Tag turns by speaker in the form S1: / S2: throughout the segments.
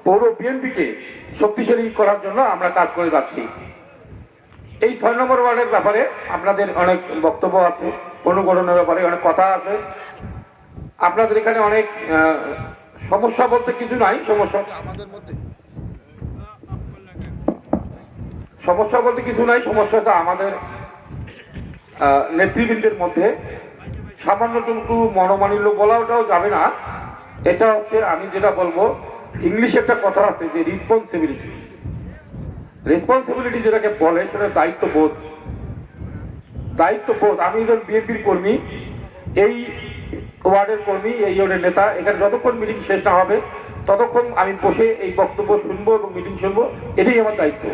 S1: পৌর বিএনপিকে শক্তিশালী করার জন্য আমরা কাজ করে যাচ্ছি। এই 6 নম্বর ওয়ার্ডের ব্যাপারে আপনাদের অনেক বক্তব্য আছে, পুনর্গঠনের ব্যাপারে অনেক কথা আছে। আপনাদের এখানে অনেক সমস্যা বলতে কিছু নাই, সমস্যা আমাদের মধ্যে সমস্যা বলতে কিছু নাই, সমস্যা আছে আমাদের নেতৃবৃন্দের মধ্যে। সামান্যটুকু মনোমালিন্য বলা ওটাও যাবে না। এটা হচ্ছে আমি যেটা বলবো, ইংলিশে একটা কথা আছে যে রেসপন্সিবিলিটি। রেসপন্সিবিলিটি যেটাকে বলে সেটা দায়িত্ববোধ। দায়িত্ববোধ। আমি একজন বিএনপির কর্মী, এই ওয়ার্ডের কর্মী, এই ওয়ার্ডের নেতা। এখানে যতক্ষণ মিটিং শেষ না হবে ততক্ষণ আমি বসে এই বক্তব্য শুনবো এবং মিটিং শুনবো। এটাই আমার দায়িত্ব,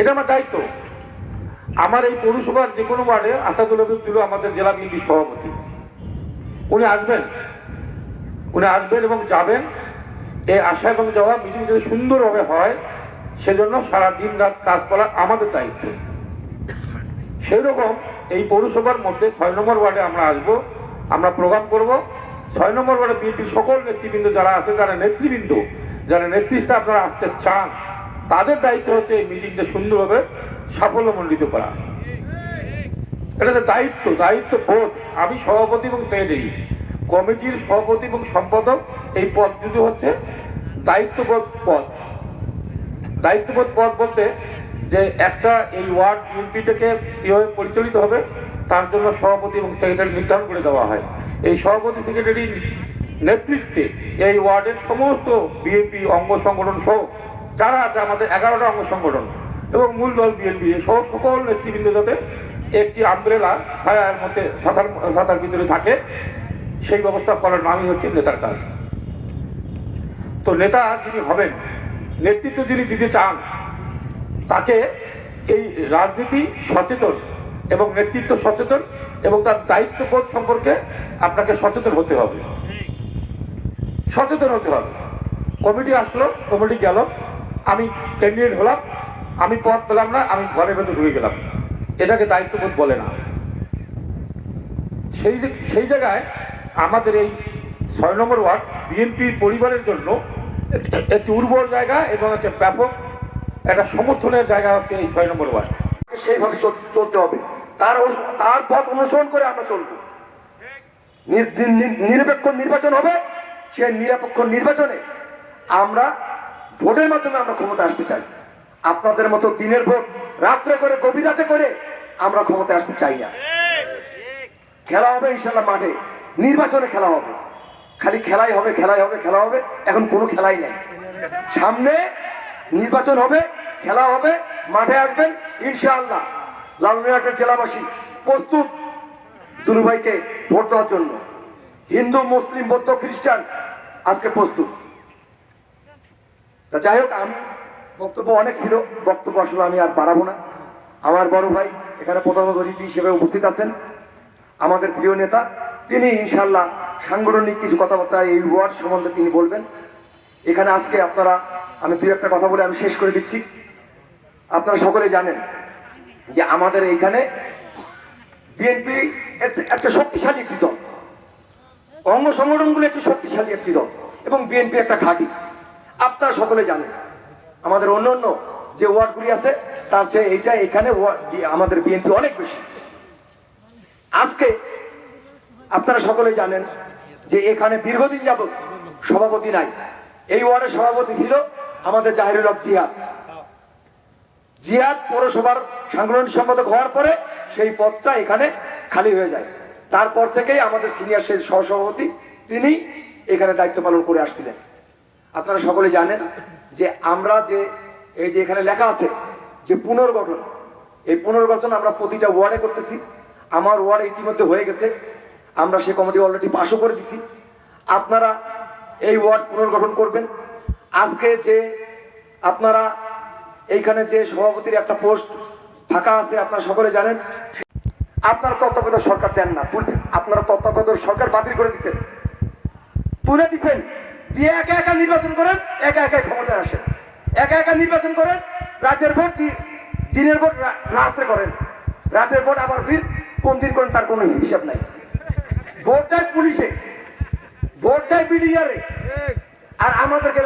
S1: এটা আমার দায়িত্ব। আমার এই পৌরসভার যে কোনো ওয়ার্ডে আসাদুল হবিব দুলু আমাদের জেলা বিএনপি সভাপতি, উনি আসবেন এবং যাবেন। এই আসা এবং যাওয়া মিটিং যদি সুন্দরভাবে হয় সেজন্য সারা দিন রাত কাজ করা আমাদের দায়িত্ব। সেই রকম এই পৌরসভার মধ্যে 6 নম্বর ওয়ার্ডে আমরা আসবো, আমরা প্রোগ্রাম করব। 6 নম্বর ওয়ার্ডে বিএনপির সকল নেতৃবৃন্দ যারা আছে, যারা নেতৃত্বে আপনারা আসতে চান, তাদের দায়িত্ব হচ্ছে এই মিটিংটা সুন্দরভাবে সাফল্যমণ্ডিত করা। এটা দায়িত্ববোধ। আমি সভাপতি এবং সেক্রেটারি, কমিটির সভাপতি এবং সম্পাদক, এই পদ দুটো হচ্ছে দায়িত্ববোধ পদ। দায়িত্ববোধ পদ বলতে যে একটা এই ওয়ার্ড বিএনপিটাকে কিভাবে পরিচালিত হবে তার জন্য সভাপতি এবং সেক্রেটারি নির্ধারণ করে দেওয়া হয়। এই সভাপতি সেক্রেটারির নেতৃত্বে এই ওয়ার্ডের সমস্ত বিএনপি অঙ্গ সংগঠন সহ যারা আছে, আমাদের 11টা অঙ্গ সংগঠন এবং মূল দল বিএনপি সহ সকল নেতৃবৃন্দ যাতে একটি আমব্রেলা ছায়ার মধ্যে ছাতার ভিতরে থাকে, সেই ব্যবস্থা করার নামই হচ্ছে নেতার কাজ। তো নেতা যিনি হবেন, নেতৃত্ব যিনি দিতে চান, তাকে এই রাজনীতি সচেতন এবং নেতৃত্ব সচেতন এবং তার দায়িত্ববোধ সম্পর্কে আপনাকে সচেতন হতে হবে। কমিটি আসলো, কমিটি গেল, আমি ক্যান্ডিডেট হলাম, আমি পদ পেলাম না, আমি ঘরের ভেতর ঢুকে গেলাম, এটাকে দায়িত্ববোধ বলে না। সেই জায়গায় আমাদের এই 6 নম্বর ওয়ার্ড বিএনপির পরিবারের জন্য একটি উর্বর জায়গা এবং একটা ব্যাপক একটা সমর্থনের জায়গা হচ্ছে এই 6 নম্বর ওয়ার্ড।
S2: সেইভাবে চলতে হবে, তার পথ অনুসরণ করে আমরা চলবো। নিরপেক্ষ নির্বাচন হবে, সেই নিরপেক্ষ নির্বাচনে আমরা ভোটের মাধ্যমে আমরা ক্ষমতা আসতে চাই। আপনাদের মতো দিনের ভোট রাত্রে করে, গভীর রাতে করে আমরা ক্ষমতা আসতে চাই না। খেলা হবে ইনশাল্লাহ মাঠে, নির্বাচনে খেলা হবে, খালি খেলাই হবে। এখন কোনো খেলাই নাই, সামনে নির্বাচন হবে, খেলা হবে, মাঠে আসবেন ইনশাআল্লাহ। লালমিয়াটের জেলাবাসী প্রস্তুত দুলু ভাইকে ভোট দেওয়ার জন্য। হিন্দু, মুসলিম, বৌদ্ধ, খ্রিস্টান আজকে প্রস্তুত। যাই হোক, আমি বক্তব্য অনেক ছিল, বক্তব্য আসলে আমি আর বাড়াবো না। আমার বড় ভাই এখানে প্রধান অতিথি হিসেবে উপস্থিত আছেন, আমাদের প্রিয় নেতা, তিনি ইনশাআল্লাহ সাংগঠনিক কিছু কথাবার্তা এই ওয়ার্ড সম্বন্ধে তিনি বলবেন। এখানে আজকে আপনারা, আমি দুই একটা কথা বলে আমি শেষ করে দিচ্ছি। আপনারা সকলে জানেন যে আমাদের এইখানে বিএনপি একটা শক্তিশালী একটি দল, অঙ্গ সংগঠনগুলো একটি শক্তিশালী একটি দল এবং বিএনপি একটা ঘাঁটি। আপনারা সকলে জানেন আমাদের অন্য যে ওয়ার্ডগুলি আছে তার চেয়ে এখানে আমাদের বিএনপি অনেক বেশি। আজকে আপনারা সকলে জানেন যে এখানে দীর্ঘদিন যাবত সভাপতি নাই। এই ওয়ার্ডের সভাপতি ছিল আমাদের জাহিরুল হক জিয়াদ পৌরসভার সাংগঠনিক সম্পাদক হওয়ার পরে সেই পদটা এখানে খালি হয়ে যায়। তারপর থেকেই আমাদের সিনিয়র সেই সহসভাপতি তিনি এখানে দায়িত্ব পালন করে আসছিলেন। আপনারা সকলে জানেন যে আমরা যে এই যে এখানে লেখা আছে যে পুনর্গঠন, এই পুনর্গঠন আমরা প্রতিটা ওয়ার্ডে করতেছি। আমার ওয়ার্ড ইতিমধ্যে হয়ে গেছে, আমরা সেই কমিটি অলরেডি পাশও করে দিছি। আপনারা এই ওয়ার্ড পুনর্গঠন করবেন। আজকে যে আপনারা এইখানে যে সভাপতির একটা পোস্ট ফাঁকা আছে, আপনারা সকলে জানেন আপনারা তত্ত্বাবধায়ক সরকার দেন না, আপনারা তত্ত্বাবধায়ক সরকার বাতিল করে দিচ্ছেন, তুলে দিচ্ছেন, দিয়ে একা নির্বাচন করেন, একা ক্ষমতায় আসেন, একা নির্বাচন করেন। রাতের ভোট দিনের ভোট রাত্রে করেন, রাতের ভোট আবার কোন দিন করেন তার কোনো হিসাব নাই। ভোট দেয় পুলিশে, ভোট দেয় বিডিআরে, আর আমাদেরকে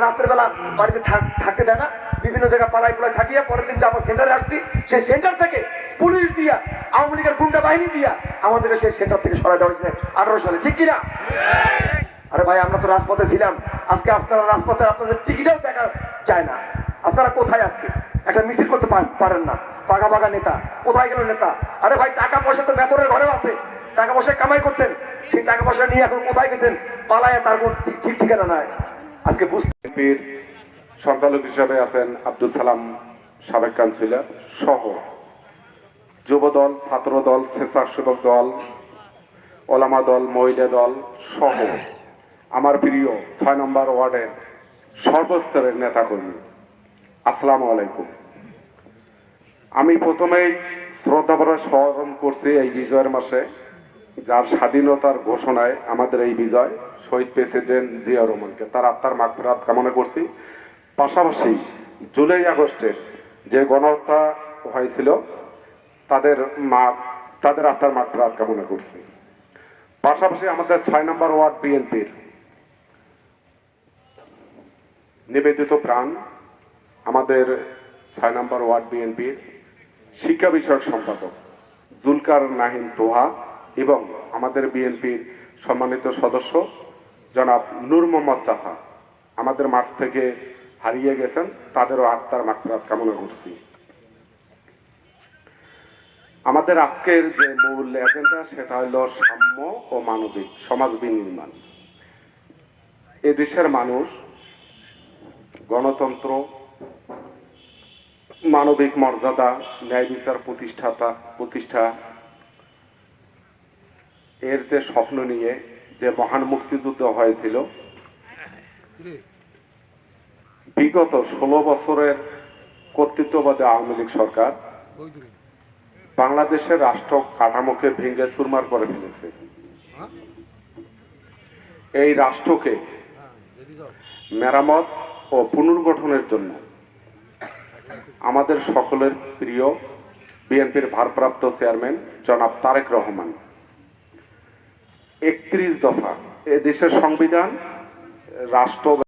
S2: রাত্রের বেলা বাড়িতে থাকতে দেয় না, বিভিন্ন জায়গায় পালাই পালাই থাকিয়ে পরের দিন যে আমরা সেন্টারে আসছি, সেই সেন্টার থেকে পুলিশ দিয়া, আওয়ামী লীগের গুন্ডা বাহিনী দিয়া আমাদেরকে সেই সেন্টার থেকে সরাই দেওয়া হয়েছে 18 সালে, ঠিক কিনা? আরে ভাই, আমরা তো রাজপথে ছিলাম, আজকে আপনারা রাজপথে আপনাদের টিকিটাও দেখা যায় না। আপনারা কোথায় আজকে একটা মিছিল করতে পারেন না? পাকা পাকা নেতা কোথায় গেল নেতা? আরে ভাই, টাকা পয়সা তো বেতনের ঘরেও আছে, টাকা পয়সা কামাই করছেন, সেই টাকা পয়সা নিয়ে এখন কোথায় গেছেন? পালায়, তার কোন ঠিক ঠিকানা নাই। আজকে
S3: বিএনপির সঞ্চালক হিসেবে আছেন আব্দুল সালাম সাবেক কাউন্সিলর সহ যুব দল, ছাত্র দল, স্বেচ্ছাসেবক দল, ওলামা দল, মহিলা দল সহ আমার প্রিয় 6 নম্বর ওয়ার্ডের সর্বস্তরের নেতাকর্মী, আসসালামু আলাইকুম। আমি প্রথমেই শ্রদ্ধাভরা স্মরণ করছি এই বিজয়ের মাসে, যার স্বাধীনতার ঘোষণায় আমাদের এই বিজয়, শহীদ প্রেসিডেন্ট জিয়া রহমানকে তার আত্মার মাগফিরাত কামনা করছি। পাশাপাশি জুলাই আগস্টের যে গণহত্যা হয়েছিল তাদের আত্মার মাগফিরাত কামনা করছি। পাশাপাশি আমাদের 6 নম্বর ওয়ার্ড বিএনপির নিবেদিত প্রাণ, আমাদের 6 নম্বর ওয়ার্ড বিএনপির শিক্ষা বিষয়ক সম্পাদক জুলকার নাহিন তোহা এবং আমাদের বিএনপির সম্মানিত সদস্য জনাব নূর মোহাম্মদ চাচা আমাদের মাঝ থেকে হারিয়ে গেছেন, তাদেরও আত্মার মাগফিরাত কামনা করছি। আমাদের আজকের যে মূল এজেন্ডা সেটা হলো সাম্য ও মানবিক সমাজ বিনির্মাণ। এদেশের মানুষ গণতন্ত্র, মানবিক মর্যাদা, ন্যায় বিচার প্রতিষ্ঠা এর যে স্বপ্ন নিয়ে যে মহান মুক্তিযুদ্ধ হয়েছিল, বিগত 16 বছরের কর্তৃত্ববাদী আওয়ামী লীগ সরকার বাংলাদেশের রাষ্ট্র কাঠামোকে ভেঙে চুরমার করে ফেলেছে। এই রাষ্ট্রকে মেরামত ও পুনর্গঠনের জন্য আমাদের সকলের প্রিয় বিএনপির ভারপ্রাপ্ত চেয়ারম্যান জনাব তারেক রহমান 31 দফা এ দেশের সংবিধান, রাষ্ট্র